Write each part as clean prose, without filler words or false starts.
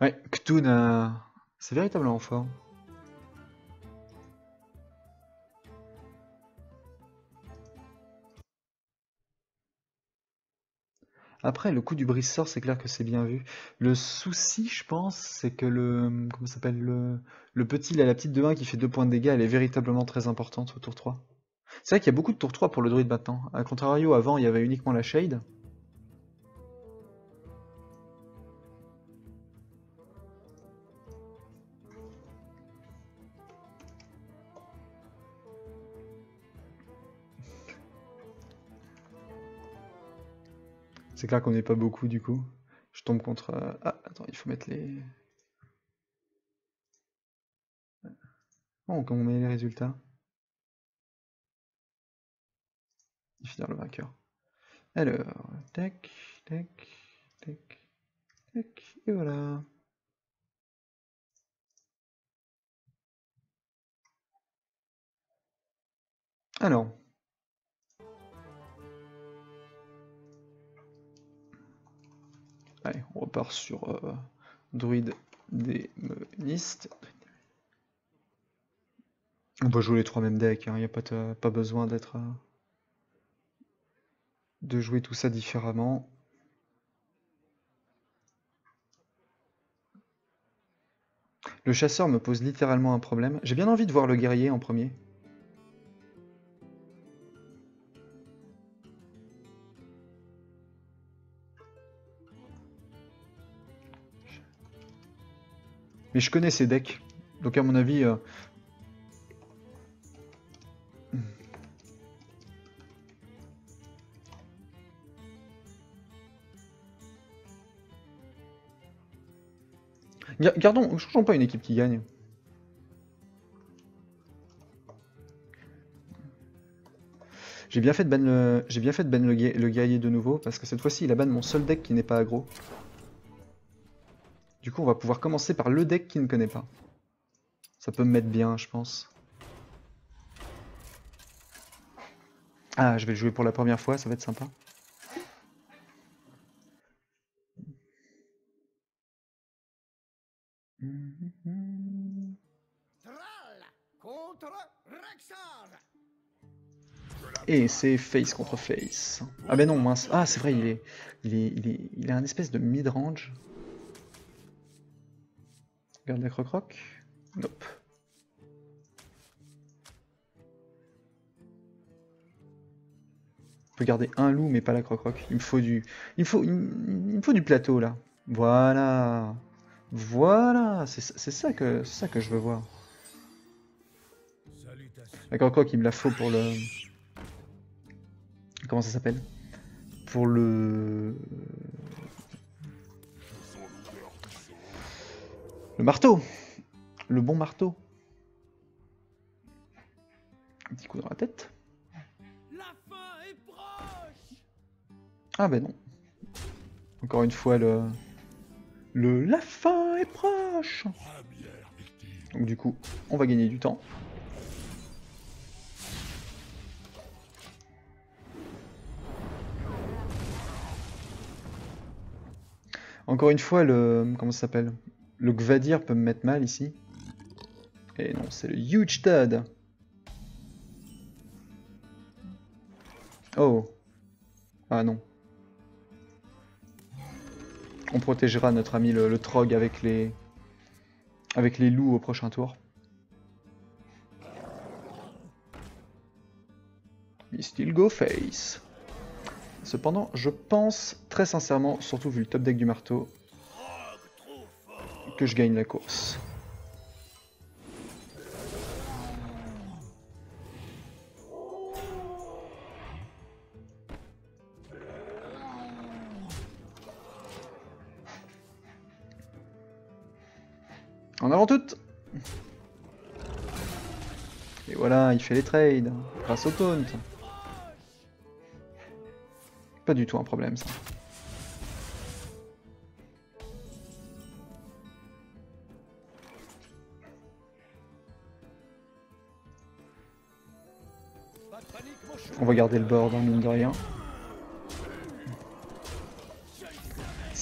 Ouais, Ktun, c'est véritablement fort. Après, le coup du brise-sort, c'est clair que c'est bien vu. Le souci, je pense, c'est que comment ça s'appelle, le petit, là, la petite de 1 qui fait 2 points de dégâts, elle est véritablement très importante au tour 3. C'est vrai qu'il y a beaucoup de tour 3 pour le druide maintenant. A contrario, avant, il y avait uniquement la shade. C'est clair qu'on n'est pas beaucoup, du coup. Je tombe contre... Ah, attends, il faut mettre les... Oh, comment on met les résultats? Définir le vainqueur. Alors, tac, tac, tac, tac, et voilà. Alors, allez, on repart sur druide démoniste. On peut jouer les 3 mêmes decks, il n'y a pas besoin de jouer tout ça différemment. Le chasseur me pose littéralement un problème. J'ai bien envie de voir le guerrier en premier. Mais je connais ces decks. Donc à mon avis... Gardons, changeons pas une équipe qui gagne. J'ai bien fait de ban le guerrier de nouveau, parce que cette fois-ci il a ban mon seul deck qui n'est pas aggro. Du coup on va pouvoir commencer par le deck qui ne connaît pas. Ça peut me mettre bien, je pense. Ah, je vais le jouer pour la première fois, ça va être sympa. Et c'est face contre face. Ah ben non, mince. Ah, c'est vrai, il a un espèce de mid-range. Regarde la croc-croc. Nope. On peut garder un loup, mais pas la croc-croc. Il me faut il me faut du plateau, là. Voilà. Voilà, c'est ça que je veux voir. La croc-croc, il me la faut pour le... Comment ça s'appelle? Pour le... Le marteau. Le bon marteau. Un petit coup dans la tête. Ah ben non. Encore une fois, la fin est proche. Donc du coup, on va gagner du temps. Encore une fois, comment ça s'appelle? Le Gvadir peut me mettre mal ici. Et non, c'est le Huge Tad. Oh. Ah non. On protégera notre ami le Trog avec les loups au prochain tour. Il still go face. Cependant, je pense très sincèrement, surtout vu le top deck du marteau, que je gagne la course. En avant toutes. Et voilà, il fait les trades, grâce au taunt. Pas du tout un problème ça. On va garder le board, hein, mine de rien.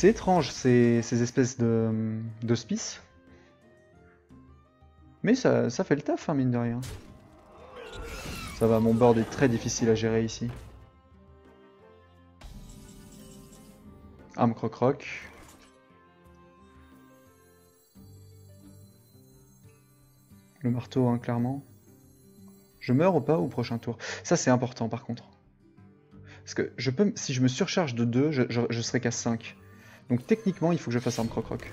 C'est étrange ces espèces d'hospices. Mais ça fait le taf, hein, mine de rien. Ça va, mon board est très difficile à gérer ici. Arme croc-croc. Le marteau, hein, clairement. Je meurs ou pas au prochain tour? Ça, c'est important, par contre. Parce que si je me surcharge de 2, je serai qu'à 5. Donc techniquement, il faut que je fasse arme croc-croc.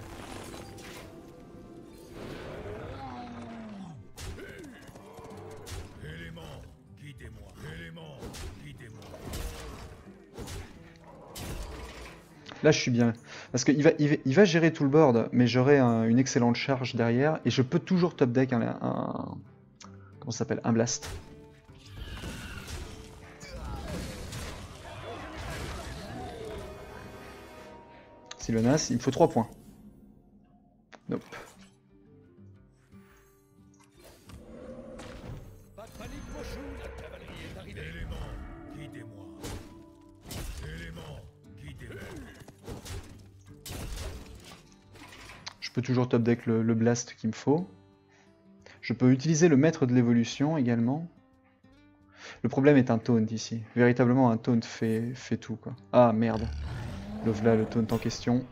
Là, je suis bien. Parce qu'il il va gérer tout le board, mais j'aurai une excellente charge derrière. Et je peux toujours top deck comment ça s'appelle? Un blast. Sylvanas, il me faut 3 points. Nope. Je peux toujours top deck le blast qu'il me faut. Je peux utiliser le maître de l'évolution également. Le problème est un taunt ici. Véritablement, un taunt fait tout, quoi. Ah, merde. Le voilà, le taunt en question.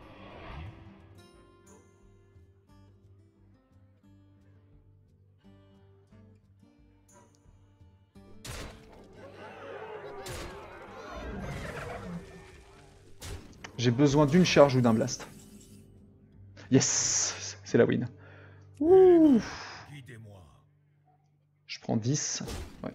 J'ai besoin d'une charge ou d'un blast. Yes! C'est la win. Ouh. Je prends 10. Ouais.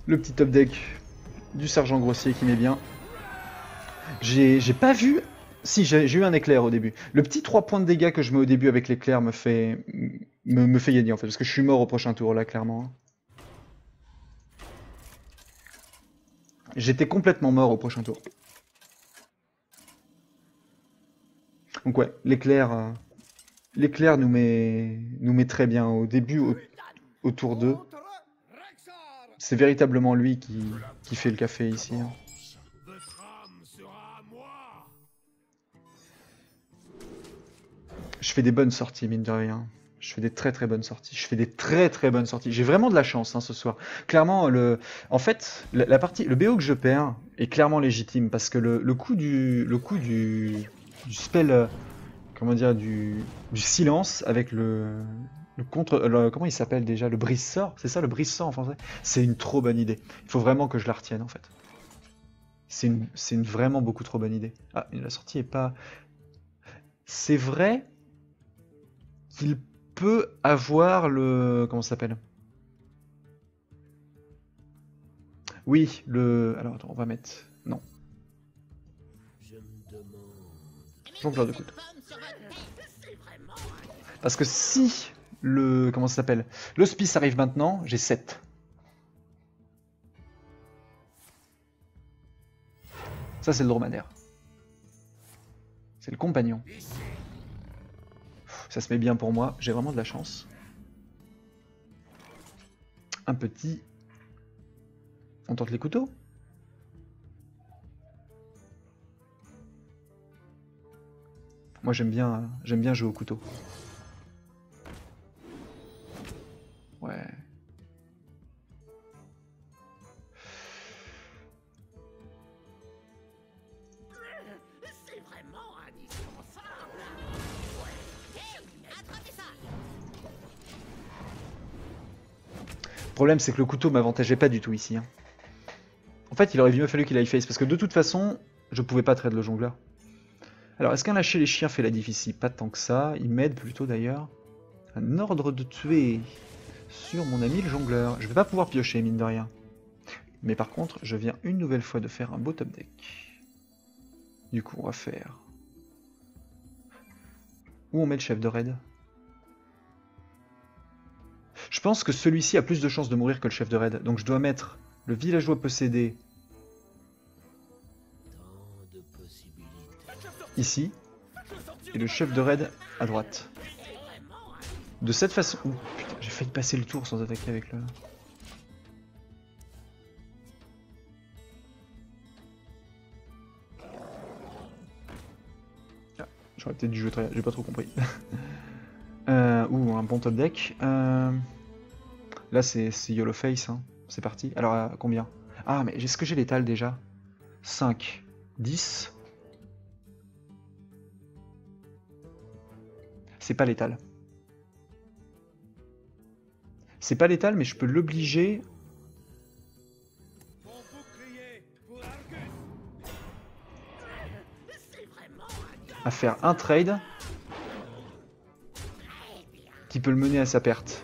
Le petit top deck du sergent grossier qui m'est bien. J'ai pas vu... Si, j'ai eu un éclair au début. Le petit 3 points de dégâts que je mets au début avec l'éclair me fait gagner en fait. Parce que je suis mort au prochain tour là, clairement. J'étais complètement mort au prochain tour. Donc ouais, l'éclair nous met très bien au début, au tour 2. C'est véritablement lui qui fait le café ici. Hein. Je fais des bonnes sorties, mine de rien. Je fais des très très bonnes sorties. Je fais des très très bonnes sorties. J'ai vraiment de la chance, hein, ce soir. Clairement, en fait, le BO que je perds est clairement légitime parce que le coup du spell, comment dire, du silence avec comment il s'appelle déjà? Le brise-sort? C'est ça, le brise-sort en français? C'est une trop bonne idée. Il faut vraiment que je la retienne en fait. C'est une vraiment beaucoup trop bonne idée. Ah, la sortie est pas... C'est vrai qu'il peut avoir le... Comment ça s'appelle? Oui, le... Alors attends, on va mettre... Non. Jongleur de couteau. Parce que si le... Comment ça s'appelle? L'hospice arrive maintenant, j'ai 7. Ça c'est le dromadaire. C'est le compagnon. Ça se met bien pour moi, j'ai vraiment de la chance. Un petit... On tente les couteaux? Moi j'aime bien jouer au couteau. Ouais. C'est vraiment indispensable. Le problème c'est que le couteau m'avantageait pas du tout ici. Hein. En fait il aurait mieux fallu qu'il aille face parce que de toute façon je pouvais pas trade le jongleur. Alors est-ce qu'un lâcher les chiens fait la difficile? Pas tant que ça, il m'aide plutôt d'ailleurs. Un ordre de tuer sur mon ami le jongleur. Je vais pas pouvoir piocher mine de rien. Mais par contre je viens une nouvelle fois de faire un beau top deck. Du coup on va faire... Où on met le chef de raid? Je pense que celui-ci a plus de chances de mourir que le chef de raid. Donc je dois mettre le villageois possédé ici et le chef de raid à droite. De cette façon... Ouh, putain, j'ai failli passer le tour sans attaquer avec le... Ah, j'aurais peut-être dû jouer très... J'ai pas trop compris. Ouh, un bon top deck. Là, c'est Yellow Face, hein. C'est parti. Alors, combien? Ah, mais est-ce que j'ai l'étal déjà? 5, 10. C'est pas létal. C'est pas létal, mais je peux l'obliger à faire un trade qui peut le mener à sa perte.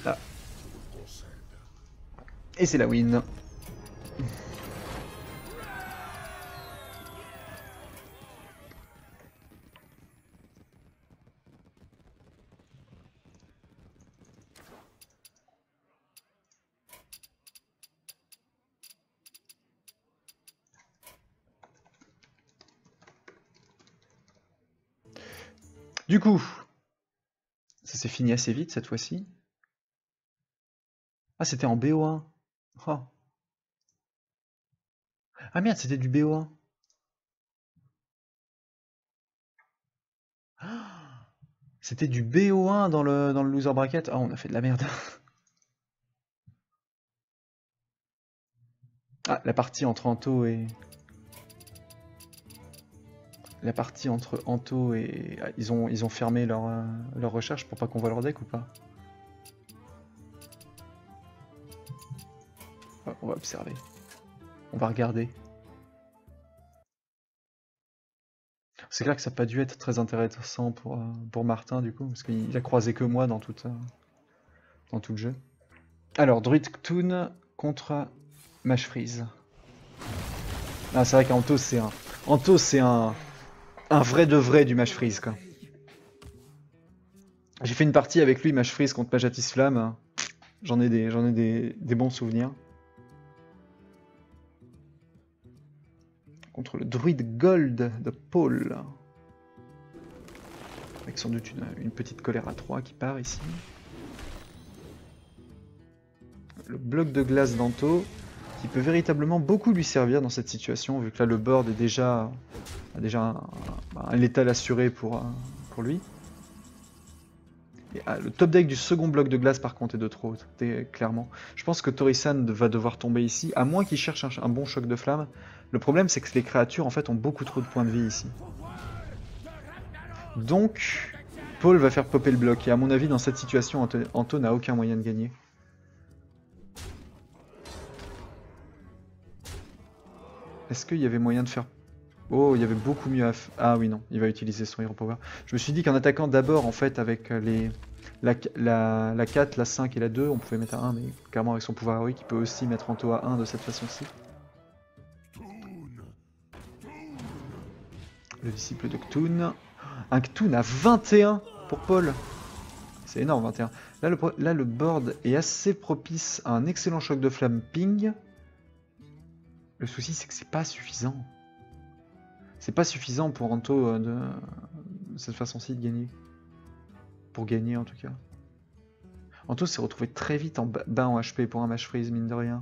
Là. Et c'est la win. Du coup, ça s'est fini assez vite cette fois-ci. Ah, c'était en BO1. Oh. Ah merde, c'était du BO1. C'était du BO1 dans le loser bracket. Ah, on a fait de la merde. Ah, la partie entre Anto et... La partie entre Anto et... Ah, ils ont fermé leur recherche pour pas qu'on voit leur deck ou pas? Ouais, on va observer. On va regarder. C'est clair que ça n'a pas dû être très intéressant pour Martin du coup, parce qu'il a croisé que moi dans tout le jeu. Alors, Druid Toon contre Mage Freeze. Ah, c'est vrai qu'Anto c'est un... Anto c'est un vrai de vrai du Mage Freeze quoi. J'ai fait une partie avec lui, Mage Freeze contre Majatis Flamme. J'en ai des bons souvenirs. Contre le druide Gold de Paul. Avec sans doute une petite colère à 3 qui part ici. Le bloc de glace d'Anto, qui peut véritablement beaucoup lui servir dans cette situation, vu que là le board a déjà un létal assuré pour lui. Et, le top deck du second bloc de glace par contre est de trop, clairement. Je pense que Torisan va devoir tomber ici, à moins qu'il cherche un bon choc de flamme. Le problème c'est que les créatures en fait ont beaucoup trop de points de vie ici. Donc, Paul va faire popper le bloc, et à mon avis dans cette situation, Anto n'a aucun moyen de gagner. Est-ce qu'il y avait moyen de faire... Oh, il y avait beaucoup mieux à faire... Ah oui, non, il va utiliser son Hero Power. Je me suis dit qu'en attaquant d'abord, en fait, avec la 4, la 5 et la 2, on pouvait mettre à 1, mais clairement avec son pouvoir héroïque, il peut aussi mettre Anto à 1 de cette façon-ci. Le disciple de Cthulhu. Un Cthulhu à 21 pour Paul. C'est énorme, 21. Là, le board est assez propice à un excellent choc de flamme ping. Le souci, c'est que c'est pas suffisant. C'est pas suffisant pour Anto de cette façon-ci de gagner. Pour gagner, en tout cas. Anto s'est retrouvé très vite en bas en HP pour un Mage Freeze, mine de rien.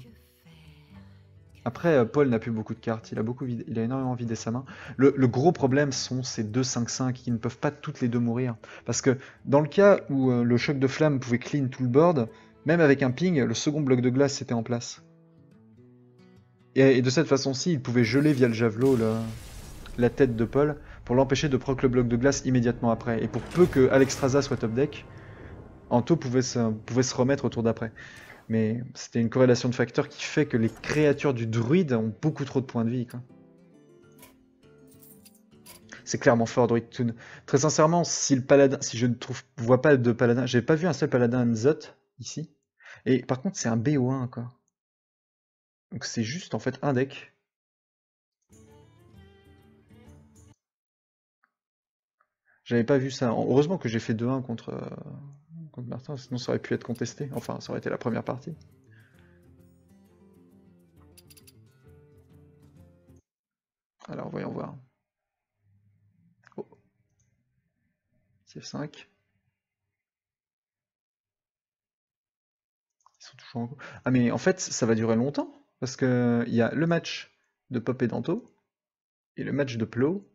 Après, Paul n'a plus beaucoup de cartes, il a énormément vidé sa main. Le gros problème sont ces 2-5-5 qui ne peuvent pas toutes les deux mourir. Parce que dans le cas où le choc de flamme pouvait clean tout le board, même avec un ping, le second bloc de glace était en place. Et de cette façon-ci, il pouvait geler via le javelot la tête de Paul pour l'empêcher de proc le bloc de glace immédiatement après. Et pour peu que Alexstrasza soit top deck, Anto pouvait se remettre au tour d'après. Mais c'était une corrélation de facteurs qui fait que les créatures du druide ont beaucoup trop de points de vie. C'est clairement fort, Druid Toon. Très sincèrement, si je ne vois pas de paladin, j'ai pas vu un seul paladin Nzot ici. Et par contre, c'est un BO1 quoi. Donc c'est juste en fait un deck. J'avais pas vu ça. Heureusement que j'ai fait 2-1 contre Martin, sinon ça aurait pu être contesté. Enfin, ça aurait été la première partie. Alors, voyons voir. Oh. Petit F5. Ils sont toujours en cours. Ah mais en fait, ça va durer longtemps. Parce que il y a le match de Pop et Danto et le match de Plo.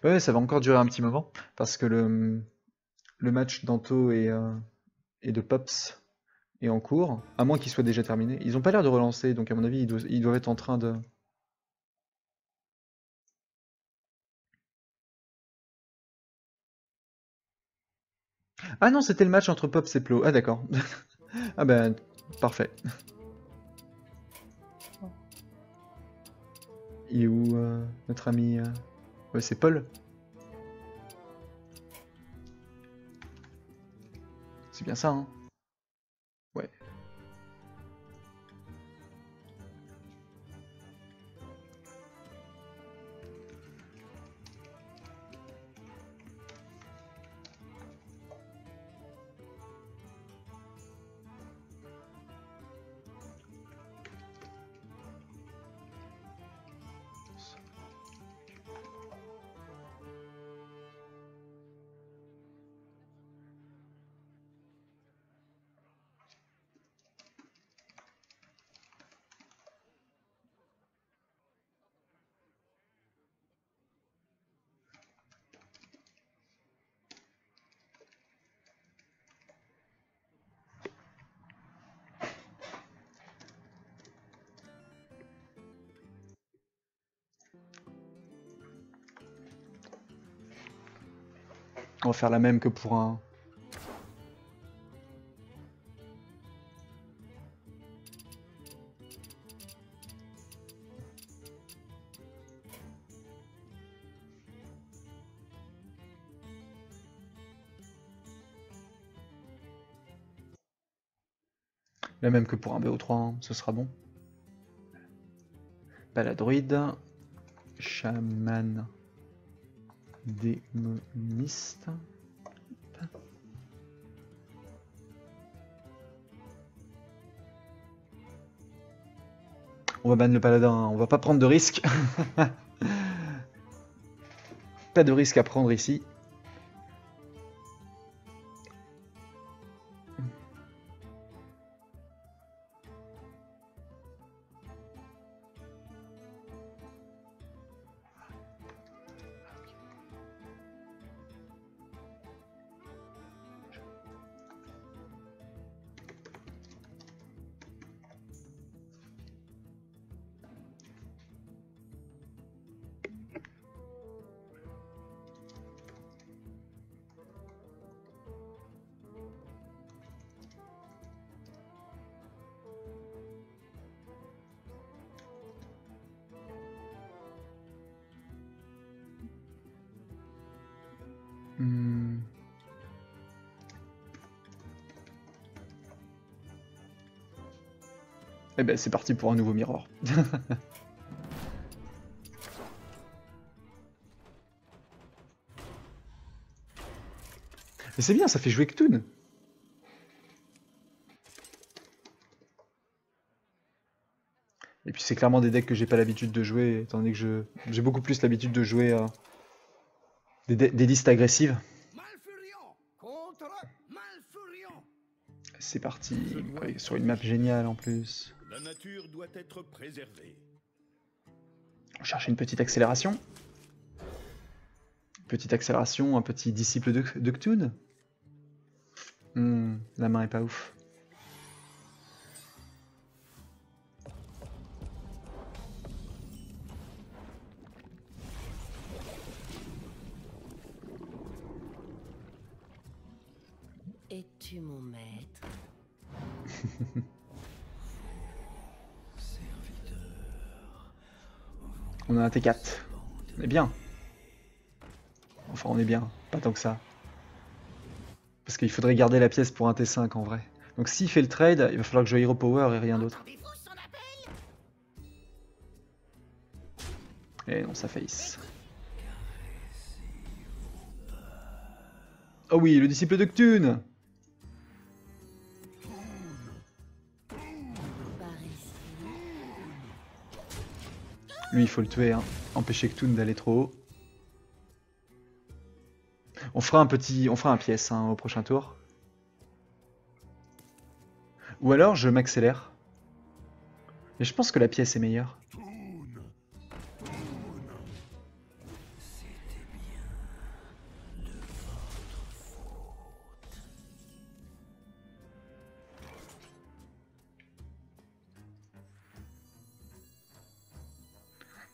Ouais, ça va encore durer un petit moment. Parce que le match d'Anto et de Pops est en cours. À moins qu'il soit déjà terminé. Ils ont pas l'air de relancer, donc à mon avis, ils doivent être en train de... Ah non, c'était le match entre Pops et Plo. Ah d'accord. Ah ben, parfait. Il est où notre ami ouais, c'est Paul. C'est bien ça, hein? Ouais. On va faire la même que pour un... La même que pour un BO3, hein, ce sera bon. Paladruide, chaman, démoniste. On va ban le paladin, hein, on va pas prendre de risques. Pas de risque à prendre ici. Hmm. Eh ben c'est parti pour un nouveau mirror. Mais c'est bien, ça fait jouer Ktoon. Et puis c'est clairement des decks que j'ai pas l'habitude de jouer, étant donné que j'ai beaucoup plus l'habitude de jouer des listes agressives. Malfurion contre Malfurion. C'est parti, ouais, sur une map géniale en plus. La nature doit être préservée. On cherche une petite accélération. Petite accélération, un petit disciple de Ktoon. La main est pas ouf. Es-tu mon maître? On a un T4. On est bien. Enfin, on est bien. Pas tant que ça. Parce qu'il faudrait garder la pièce pour un T5 en vrai. Donc s'il fait le trade, il va falloir que je Hero Power et rien d'autre. Et non, ça face. Oh oui, le disciple de Ktoon. Lui, il faut le tuer, hein. Empêcher Ktun d'aller trop haut. On fera un pièce hein, au prochain tour. Ou alors je m'accélère. Mais je pense que la pièce est meilleure.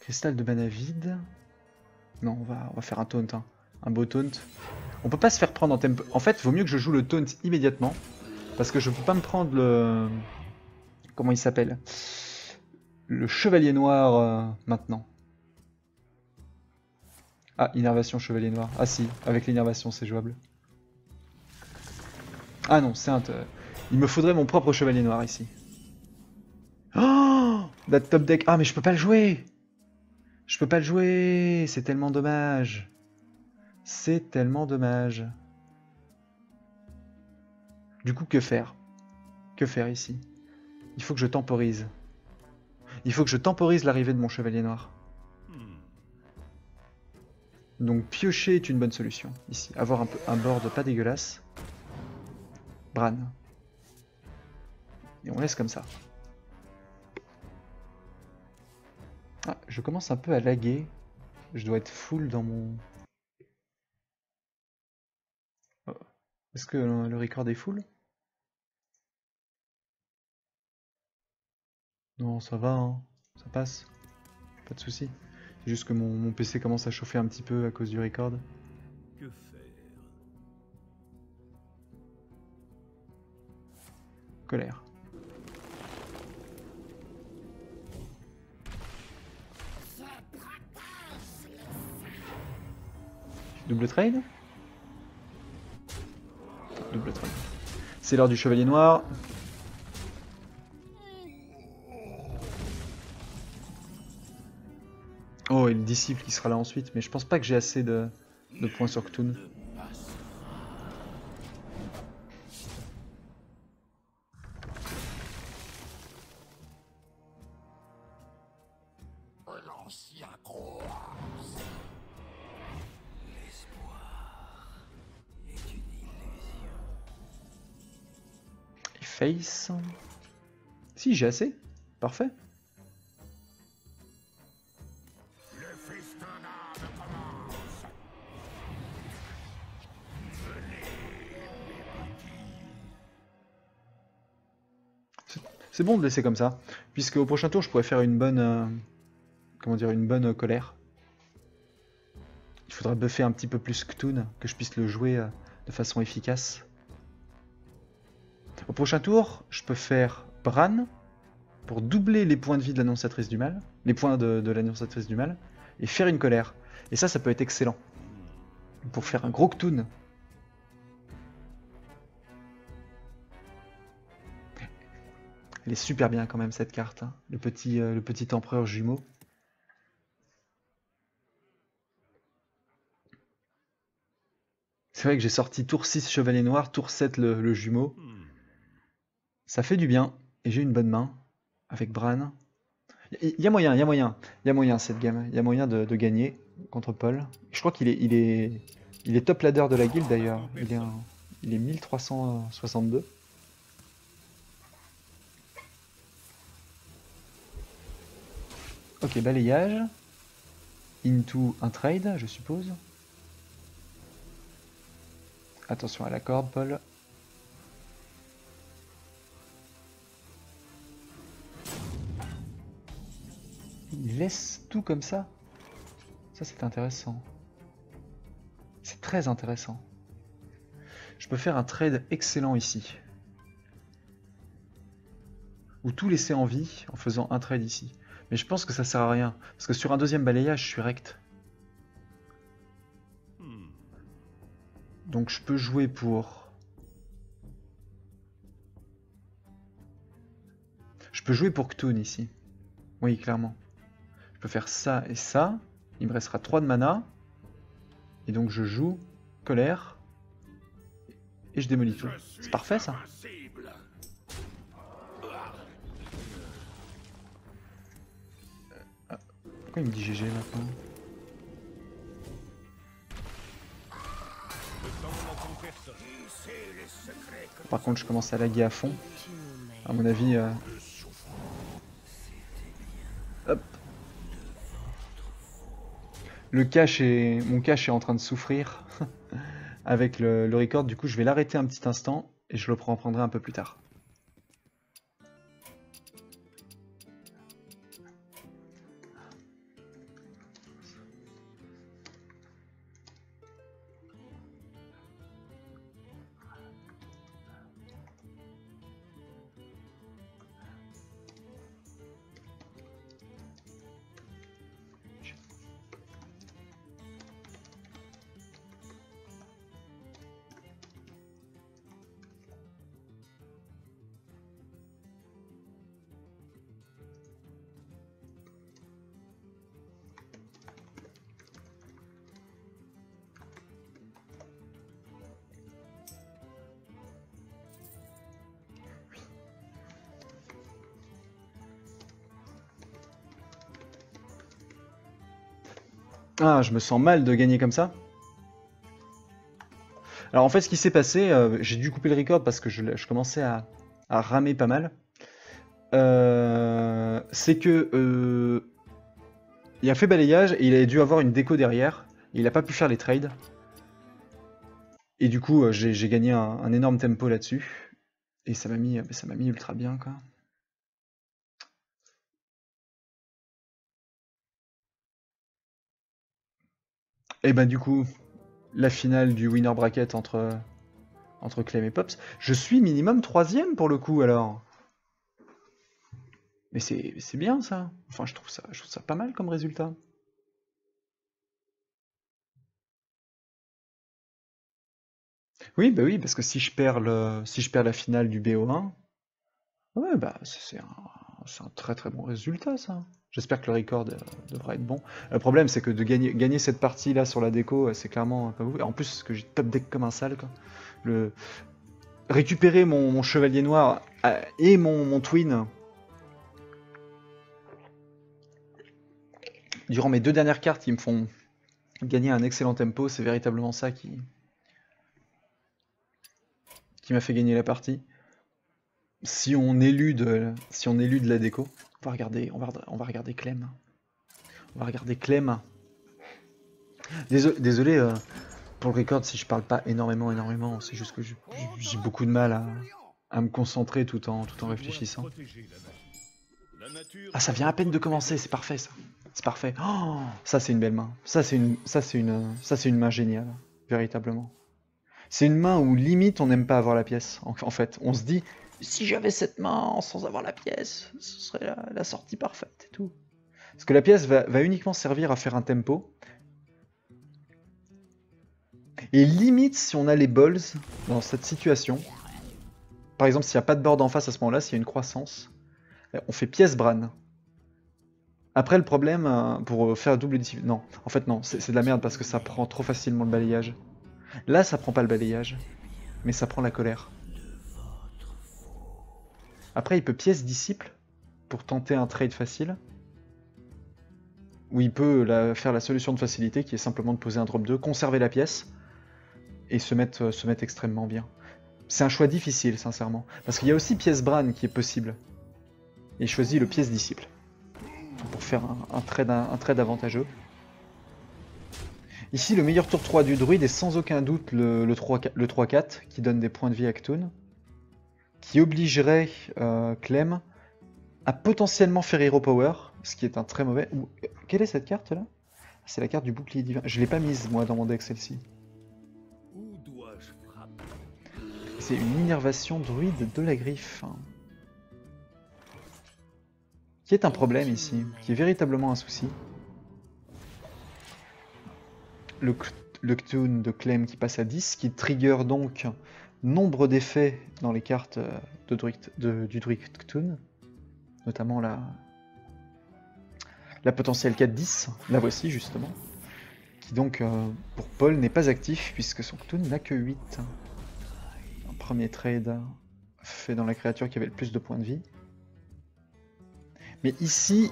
Cristal de mana vide. Non, on va faire un taunt. Hein. Un beau taunt. On peut pas se faire prendre en tempo. En fait, il vaut mieux que je joue le taunt immédiatement. Parce que je peux pas me prendre le... Comment il s'appelle? Le chevalier noir maintenant. Ah, innervation chevalier noir. Ah si, avec l'innervation c'est jouable. Ah non, c'est un... Il me faudrait mon propre chevalier noir ici. Oh, that top deck. Ah mais je peux pas le jouer. Je peux pas le jouer. C'est tellement dommage. C'est tellement dommage. Du coup, que faire? Que faire ici? Il faut que je temporise. Il faut que je temporise l'arrivée de mon chevalier noir. Donc piocher est une bonne solution ici. Avoir un board pas dégueulasse. Bran. Et on laisse comme ça. Ah, je commence un peu à laguer. Je dois être full dans mon... Oh. Est-ce que le record est full? Non, ça va, hein. Ça passe. Pas de soucis. C'est juste que mon PC commence à chauffer un petit peu à cause du record. Que faire? Colère. Double trade? Double trade. C'est l'heure du chevalier noir. Oh, et le disciple qui sera là ensuite, mais je pense pas que j'ai assez de points sur Ktun. Et face. Si, j'ai assez. Parfait. C'est bon de laisser comme ça, puisque au prochain tour je pourrais faire une bonne, comment dire, une bonne colère. Il faudra buffer un petit peu plus Ktun, que je puisse le jouer de façon efficace. Au prochain tour, je peux faire Bran pour doubler les points de vie de l'annonciatrice du mal, les points de l'annonciatrice du mal, et faire une colère. Et ça peut être excellent pour faire un gros Ktun. Elle est super bien quand même cette carte, hein. Le petit empereur jumeau. C'est vrai que j'ai sorti tour 6 chevalier noir, tour 7 le jumeau. Ça fait du bien, et j'ai une bonne main avec Bran. Il y a moyen cette game, il y a moyen de gagner contre Paul. Je crois qu'il est top ladder de la guilde d'ailleurs, il est 1362. Ok, balayage. Into un trade, je suppose. Attention à la corde, Paul. Il laisse tout comme ça. Ça, c'est intéressant. C'est très intéressant. Je peux faire un trade excellent ici. Ou tout laisser en vie en faisant un trade ici. Mais je pense que ça sert à rien. Parce que sur un deuxième balayage, je suis rect. Donc je peux jouer pour... Je peux jouer pour Ktun ici. Oui, clairement. Je peux faire ça et ça. Il me restera 3 de mana. Et donc je joue colère. Et je démolis tout. C'est parfait ça. Pourquoi il me dit GG maintenant? Par contre, je commence à laguer à fond. Es-tu mon maître? À mon avis... Hop. Mon cache est en train de souffrir avec le record. Du coup, je vais l'arrêter un petit instant et je le reprendrai un peu plus tard. Ah, je me sens mal de gagner comme ça. Alors en fait, ce qui s'est passé, j'ai dû couper le record parce que je commençais à ramer pas mal. C'est que il a fait balayage et il a dû avoir une déco derrière. Il n'a pas pu faire les trades. Et du coup, j'ai gagné un énorme tempo là-dessus. Et ça m'a mis ultra bien, quoi. Et ben du coup, la finale du winner bracket entre Clem et Pops. Je suis minimum 3ème pour le coup alors. Mais c'est bien ça. Enfin, je trouve ça pas mal comme résultat. Oui, bah oui, parce que si je perds la finale du BO1, ouais, bah c'est un très très bon résultat ça. J'espère que le record devra être bon. Le problème c'est que de gagner cette partie là sur la déco, c'est clairement pas ouf. En plus que j'ai top deck comme un sale quoi. Récupérer mon chevalier noir et mon twin durant mes 2 dernières cartes qui me font gagner un excellent tempo, c'est véritablement ça qui m'a fait gagner la partie. Si on élude la déco, on va regarder Clem. On va regarder Clem. Désolé pour le record si je parle pas énormément, c'est juste que j'ai beaucoup de mal à me concentrer tout en réfléchissant. Ah, ça vient à peine de commencer, c'est parfait ça. C'est parfait. Oh, ça c'est une belle main. Ça c'est une main géniale, véritablement. C'est une main où limite on n'aime pas avoir la pièce. En fait, on se dit si j'avais cette main sans avoir la pièce, ce serait la sortie parfaite et tout. Parce que la pièce va uniquement servir à faire un tempo. Et limite si on a les balls dans cette situation. Par exemple, s'il n'y a pas de board en face à ce moment-là, s'il y a une croissance, on fait pièce Bran. Après, le problème, pour faire double difficulté... Non, en fait non, c'est de la merde parce que ça prend trop facilement le balayage. Là, ça prend pas le balayage, mais ça prend la colère. Après, il peut pièce disciple pour tenter un trade facile. Ou il peut faire la solution de facilité qui est simplement de poser un drop 2, conserver la pièce et se mettre extrêmement bien. C'est un choix difficile, sincèrement. Parce qu'il y a aussi pièce Bran qui est possible. Et il choisit le pièce disciple pour faire un trade avantageux. Ici, le meilleur tour 3 du druide est sans aucun doute le 3-4 qui donne des points de vie à Ktun, qui obligerait Clem à potentiellement faire Hero Power, ce qui est un très mauvais... Quelle est cette carte là? C'est la carte du bouclier divin. Je l'ai pas mise moi dans mon deck celle-ci. C'est une innervation druide de la griffe. Qui est un problème ici, qui est véritablement un souci. Le Ktun de Clem qui passe à 10, qui trigger donc nombre d'effets dans les cartes du druide Ktun, notamment la potentielle 4-10, la voici justement, qui donc pour Paul n'est pas actif puisque son Ktun n'a que 8. Un premier trade fait dans la créature qui avait le plus de points de vie. Mais ici,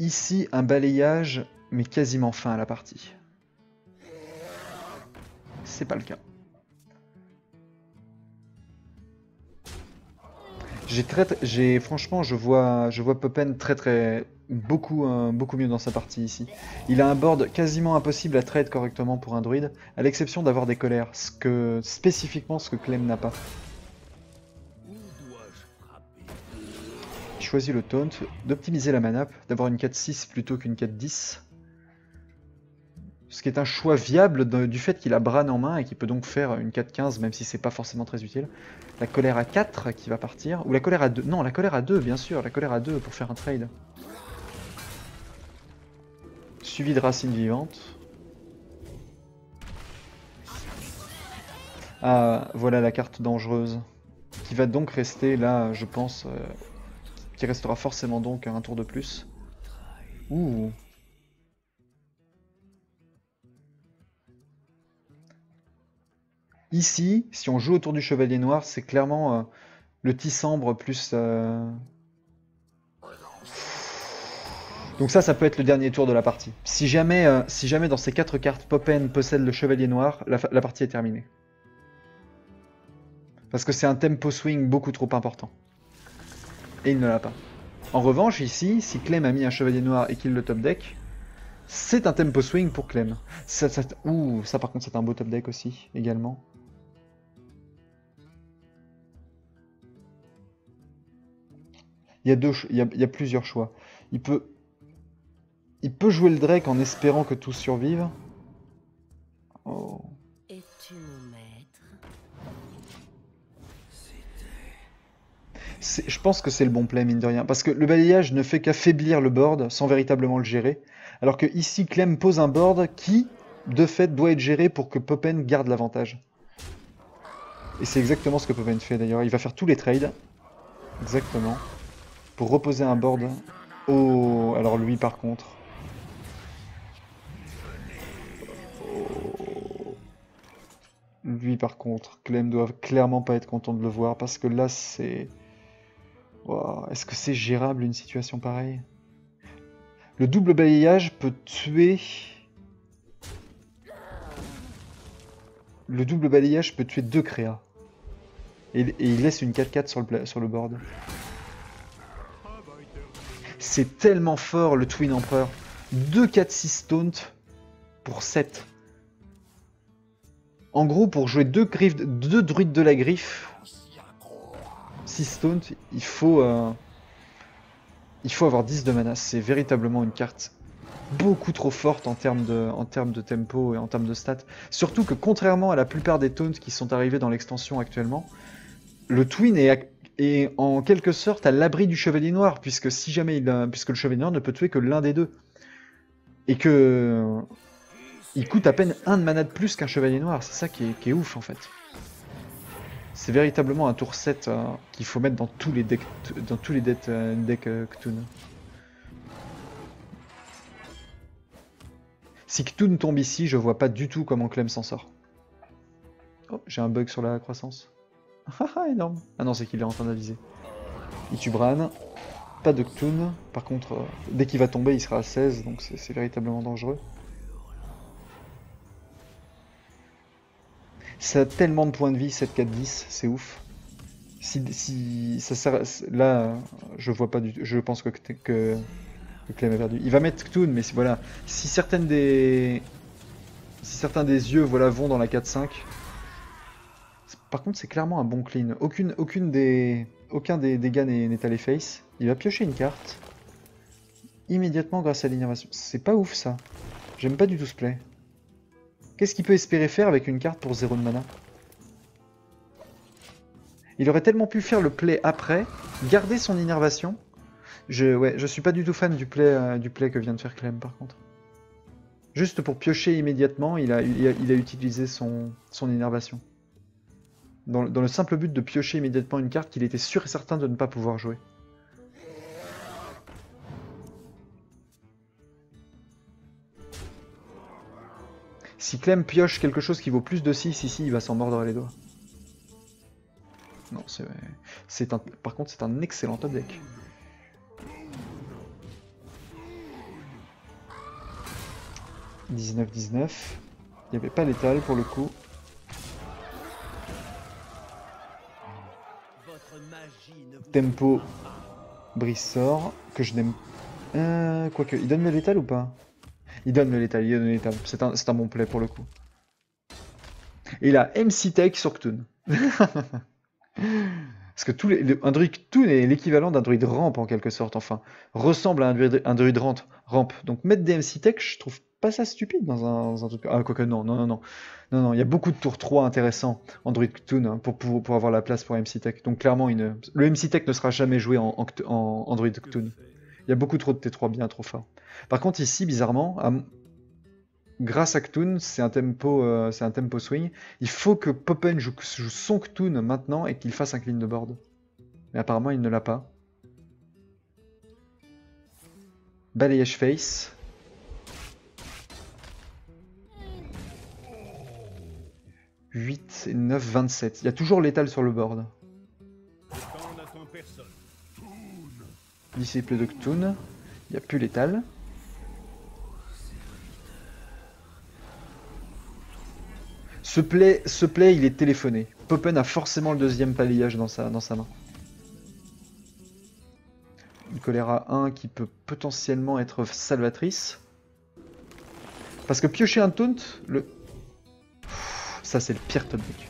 ici un balayage, mais quasiment fin à la partie. C'est pas le cas. Franchement, je vois Poppen beaucoup mieux dans sa partie ici. Il a un board quasiment impossible à trade correctement pour un druide, à l'exception d'avoir des colères, spécifiquement ce que Clem n'a pas. Il choisit le taunt, d'optimiser la mana, d'avoir une 4-6 plutôt qu'une 4-10. Ce qui est un choix viable du fait qu'il a Bran en main et qu'il peut donc faire une 4-15 même si c'est pas forcément très utile. La colère à 4 qui va partir, ou la colère à 2, non la colère à 2 bien sûr, la colère à 2 pour faire un trade. Suivi de racine vivante. Ah voilà la carte dangereuse, qui va donc rester là je pense, qui restera forcément donc un tour de plus. Ouh. Ici, si on joue autour du chevalier noir, c'est clairement le tissambre plus... Donc ça peut être le dernier tour de la partie. Si jamais dans ces 4 cartes, Poppen possède le chevalier noir, la partie est terminée. Parce que c'est un tempo swing beaucoup trop important. Et il ne l'a pas. En revanche, ici, si Clem a mis un chevalier noir et qu'il le top deck, c'est un tempo swing pour Clem. Ouh, ça par contre c'est un beau top deck aussi, également. Il y a plusieurs choix. Il peut jouer le Drake en espérant que tout survive. Oh. Es-tu mon maître? Je pense que c'est le bon play, mine de rien. Parce que le balayage ne fait qu'affaiblir le board sans véritablement le gérer. Alors que ici, Clem pose un board qui, de fait, doit être géré pour que Poppen garde l'avantage. Et c'est exactement ce que Poppen fait d'ailleurs. Il va faire tous les trades. Exactement. Pour reposer un board. Oh, alors lui par contre. Oh. Lui par contre, Clem doit clairement pas être content de le voir parce que là c'est... Wow. Est-ce que c'est gérable une situation pareille? Le double balayage peut tuer... Le double balayage peut tuer 2 créas. Et il laisse une 4-4 sur le board. C'est tellement fort le Twin Empereur. 2 4-6 taunt pour 7. En gros, pour jouer 2 druides de la griffe, 6 taunt, il faut avoir 10 de mana. C'est véritablement une carte beaucoup trop forte en termes de tempo et en termes de stats. Surtout que contrairement à la plupart des taunts qui sont arrivés dans l'extension actuellement, le Twin est en quelque sorte à l'abri du Chevalier Noir, puisque puisque le Chevalier Noir ne peut tuer que l'un des deux. Et que... il coûte à peine 1 de mana de plus qu'un Chevalier Noir, c'est ça qui est ouf en fait. C'est véritablement un tour 7 qu'il faut mettre dans tous les decks Ktun. Si Ktun tombe ici, je vois pas du tout comment Clem s'en sort. Oh, j'ai un bug sur la croissance. Haha, énorme. Ah non, c'est qu'il est en train d'aviser. Il tue Bran. Pas de Ktun. Par contre, dès qu'il va tomber, il sera à 16, donc c'est véritablement dangereux. Ça a tellement de points de vie, 7-4-10, c'est ouf. Si ça sert, là, je vois pas du tout. Je pense que Clem a perdu. Il va mettre Ktun, mais voilà. Si certains des yeux voilà, vont dans la 4-5. Par contre, c'est clairement un bon clean. Aucun des dégâts n'est allé face. Il va piocher une carte. Immédiatement grâce à l'innervation. C'est pas ouf ça. J'aime pas du tout ce play. Qu'est-ce qu'il peut espérer faire avec une carte pour 0 de mana? Il aurait tellement pu faire le play après, garder son innervation. Je suis pas du tout fan du play que vient de faire Clem par contre. Juste pour piocher immédiatement, il a utilisé son innervation. Dans le simple but de piocher immédiatement une carte qu'il était sûr et certain de ne pas pouvoir jouer. Si Clem pioche quelque chose qui vaut plus de 6, ici il va s'en mordre les doigts. Non, par contre c'est un excellent top deck. 19-19. Il n'y avait pas l'étal pour le coup. Votre magie ne vous Tempo, brise sort, que je n'aime... quoique, il donne le létal ou pas? Il donne le létal, il donne le létal. C'est un bon play pour le coup. Et il a MC Tech sur Cthulhu. Parce que un druide Cthulhu est l'équivalent d'un druide ramp en quelque sorte, enfin, ressemble à un druide ramp. Donc mettre des MC Tech, je trouve pas ça stupide dans un truc. Ah, quoique non, non, non, non. Non, non, il y a beaucoup de tours 3 intéressants en druide Cthulhu hein, pour avoir la place pour MC Tech. Donc clairement, le MC Tech ne sera jamais joué en druide Cthulhu. Il y a beaucoup trop de T3 bien trop fort. Par contre ici, bizarrement, grâce à Cthulhu, c'est un tempo swing. Il faut que Poppen joue son Cthulhu maintenant et qu'il fasse un clean de board. Mais apparemment, il ne l'a pas. Balayage face. « 8 et 9, 27. Il y a toujours l'étal sur le board. Disciple de Cthulhu. Il n'y a plus l'étal. Ce play, il est téléphoné. Poppen a forcément le deuxième balayage dans sa main. Une choléra 1 qui peut potentiellement être salvatrice. Parce que piocher un taunt, ça c'est le pire top deck.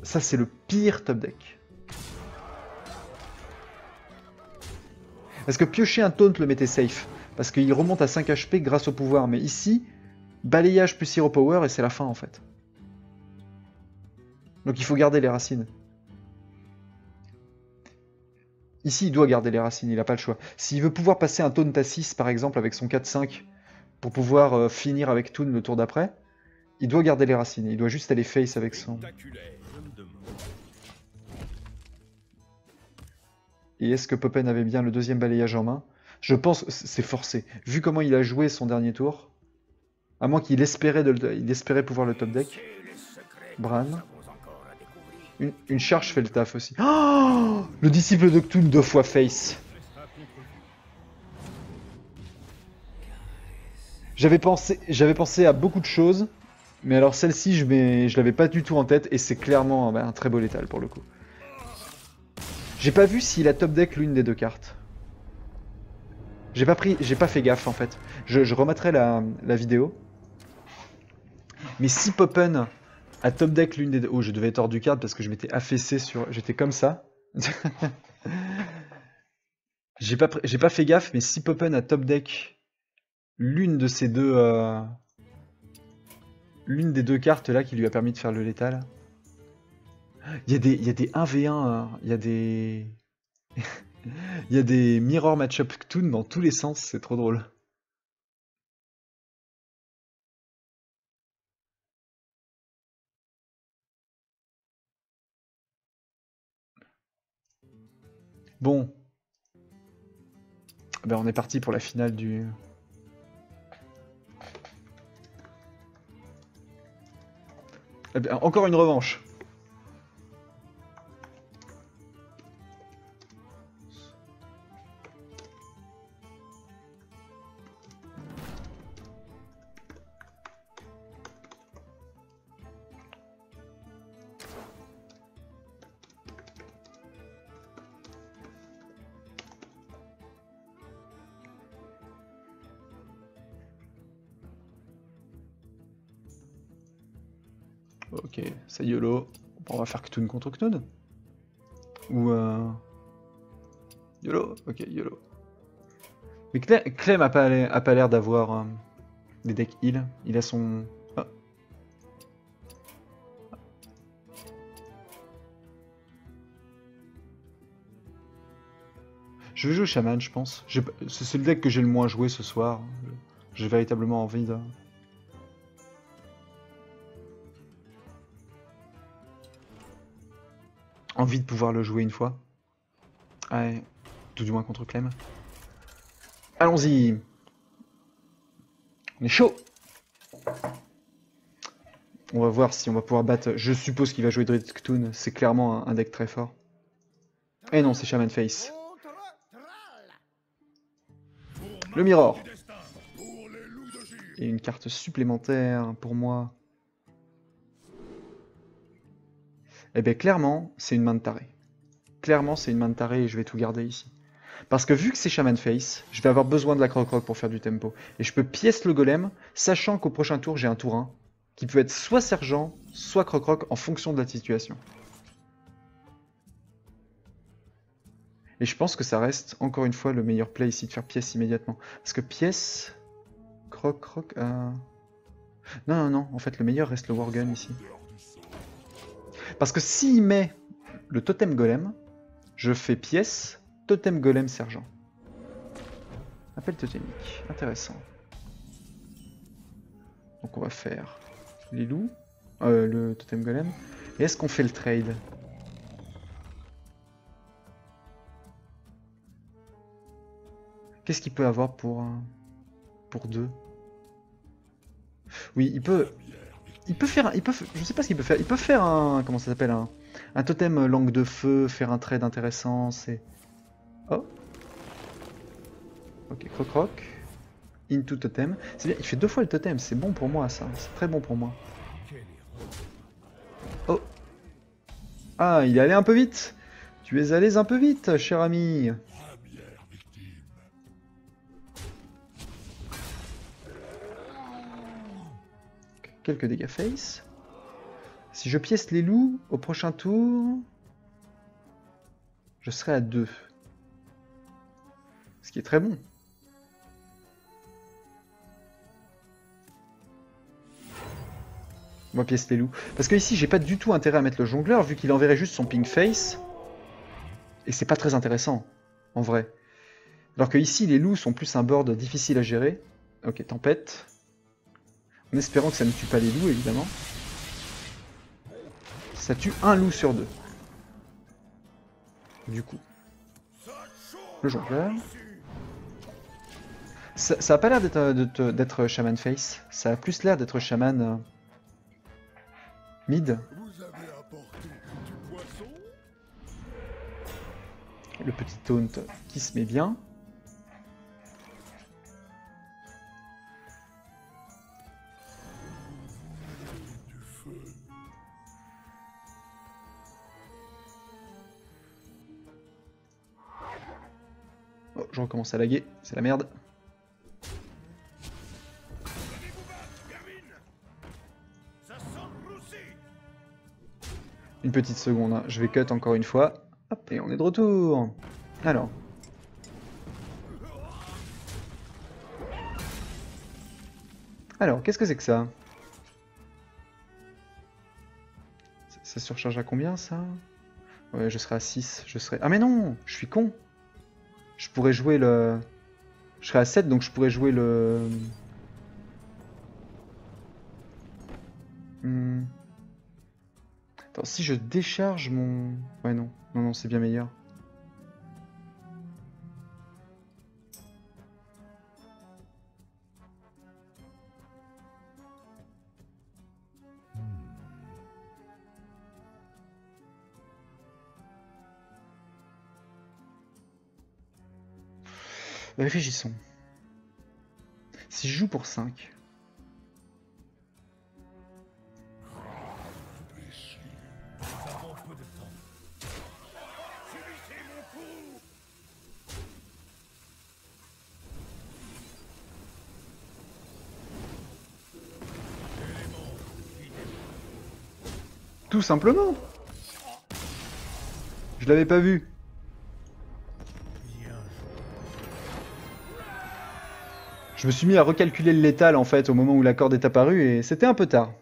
Ça c'est le pire top deck. Parce que piocher un taunt le mettait safe. Parce qu'il remonte à 5 HP grâce au pouvoir. Mais ici, balayage plus hero power et c'est la fin en fait. Donc il faut garder les racines. Ici, il doit garder les racines, il n'a pas le choix. S'il veut pouvoir passer un taunt à 6, par exemple, avec son 4-5, pour pouvoir finir avec Toon le tour d'après, il doit garder les racines. Il doit juste aller face avec son... Et est-ce que Poppen avait bien le deuxième balayage en main? Je pense c'est forcé. Vu comment il a joué son dernier tour, à moins qu'il espérait, pouvoir le top deck. Bran. Une charge fait le taf aussi. Oh, le disciple de Cthulhu 2 fois face. J'avais pensé à beaucoup de choses, mais alors celle-ci, je l'avais pas du tout en tête, et c'est clairement un très beau létal pour le coup. J'ai pas vu s'il a top deck l'une des deux cartes. J'ai pas fait gaffe en fait. Je remettrai la vidéo. Mais si Poppen a top deck l'une des deux... Oh, je devais être hors du cadre parce que je m'étais affaissé sur... J'étais comme ça. J'ai pas fait gaffe, mais si Poppen a top deck l'une de ces deux... L'une des deux cartes là qui lui a permis de faire le létal. Il y a des 1v1, il y a des... il y a des mirror matchup Cthulhu dans tous les sens, c'est trop drôle. Bon. Ben on est parti pour la finale du... Eh bien, encore une revanche. Ok, c'est YOLO. Bon, on va faire Cthulhu contre Cthulhu. Ou YOLO, ok, YOLO. Mais Clem a pas l'air d'avoir des decks heal. Il a son... Ah. Je vais jouer Shaman, je pense. C'est le deck que j'ai le moins joué ce soir. J'ai véritablement envie de... Envie de pouvoir le jouer une fois. Ouais, tout du moins contre Clem. Allons-y. On est chaud. On va voir si on va pouvoir battre... Je suppose qu'il va jouer Dread Cthulhu. C'est clairement un deck très fort. Et non, c'est Shaman Face. Le Mirror. Et une carte supplémentaire pour moi. Eh bien, clairement, c'est une main de taré. Clairement, c'est une main de taré et je vais tout garder ici. Parce que vu que c'est Shaman Face, je vais avoir besoin de la croc-croc pour faire du tempo. Et je peux pièce le golem, sachant qu'au prochain tour, j'ai un tour 1, qui peut être soit sergent, soit croc-croc, en fonction de la situation. Et je pense que ça reste, encore une fois, le meilleur play ici, de faire pièce immédiatement. Parce que pièce... Croc-croc... Non, en fait, le meilleur reste le Worgen ici. Parce que s'il met le totem golem, je fais pièce, totem golem sergent. Appel totémique, intéressant. Donc on va faire les loups, le totem golem. Et est-ce qu'on fait le trade? Qu'est-ce qu'il peut avoir pour 2? Oui, il peut faire, je sais pas ce qu'il peut faire. Il peut faire un, comment ça s'appelle, un totem langue de feu, faire un trade intéressant. C'est, oh, ok, croc-croc, into totem. C'est bien, il fait 2 fois le totem. C'est bon pour moi ça. C'est très bon pour moi. Oh, ah, il est allé un peu vite. Tu es allé un peu vite, cher ami. Quelques dégâts face. Si je pièce les loups, au prochain tour, je serai à 2. Ce qui est très bon. On va pièce les loups. Parce que ici, j'ai pas du tout intérêt à mettre le jongleur, vu qu'il enverrait juste son pink face. Et c'est pas très intéressant, en vrai. Alors que ici, les loups sont plus un board difficile à gérer. Ok, tempête. En espérant que ça ne tue pas les loups, évidemment. Ça tue un loup sur 2. Du coup. Le jongleur. Ça a pas l'air d'être Shaman Face. Ça a plus l'air d'être Shaman Mid. Le petit taunt qui se met bien. Oh, je recommence à laguer, c'est la merde. Une petite seconde, hein. Je vais cut encore une fois. Hop, et on est de retour. Alors. Alors, qu'est-ce que c'est que ça? Ça surcharge à combien, ça? Ouais, je serai à 6. Je serai... Ah mais non, je suis con. Je pourrais jouer le... Je serai à 7, donc je pourrais jouer le... Attends, si je décharge mon... Ouais, non. Non, c'est bien meilleur. Réfléchissons. Si je joue pour 5... Tout simplement. Je l'avais pas vu. Je me suis mis à recalculer le létal en fait au moment où la corde est apparue et c'était un peu tard.